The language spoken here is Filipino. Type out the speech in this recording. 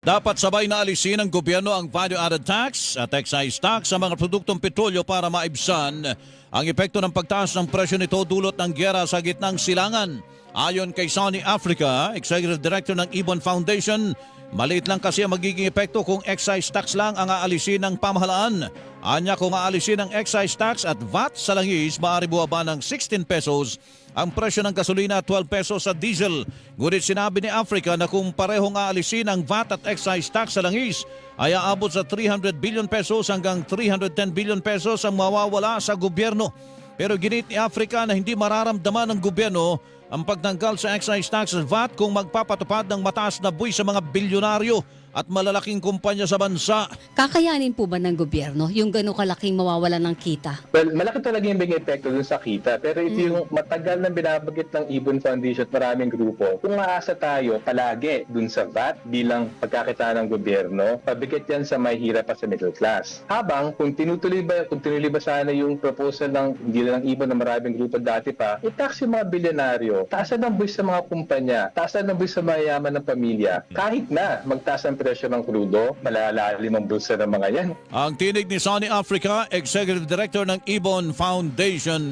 Dapat sabay na alisin ng gobyerno ang value-added tax at excise tax sa mga produktong petrolyo para maibsan ang epekto ng pagtaas ng presyo nito dulot ng giyera sa gitnang silangan. Ayon kay Sony Africa, Executive Director ng Ibon Foundation, maliit lang kasi ang magiging epekto kung excise tax lang ang aalisin ng pamahalaan. Anya kung aalisin ang excise tax at VAT sa langis, maaari buwaba ng 16 pesos ang presyo ng gasolina at 12 pesos sa diesel. Ngunit sinabi ni Africa na kung parehong aalisin ang VAT at excise tax sa langis, ay aabot sa 300 billion pesos hanggang 310 billion pesos ang mawawala sa gobyerno. Pero ginit ni Africa na hindi mararamdaman ng gobyerno ang pagtanggal sa excise tax at VAT kung magpapatupad ng mataas na buwis sa mga bilyonaryo at malalaking kumpanya sa bansa. Kakayanin po ba ng gobyerno yung gano'ng kalaking mawawalan ng kita? Well, malaki talaga yung bigay epekto dun sa kita. Pero ito yung matagal na binabagit ng Ibon Foundation at maraming grupo. Kung maasa tayo palagi dun sa VAT bilang pagkakita ng gobyerno, pabigat yan sa may hirap at sa middle class. Habang kung tinutuloy ba sana yung proposal ng hindi lang ng Ibon na maraming grupo dati pa, i-tax yung mga bilyonaryo, taasan ng buwis sa mga kumpanya, taasan ng buwis sa mayayaman ng pamilya. Kahit na magtaas ang presyo ng krudo, malalalim ang bulsa ng mga yan. Ang tinig ni Sony Africa, Executive Director ng Ibon Foundation.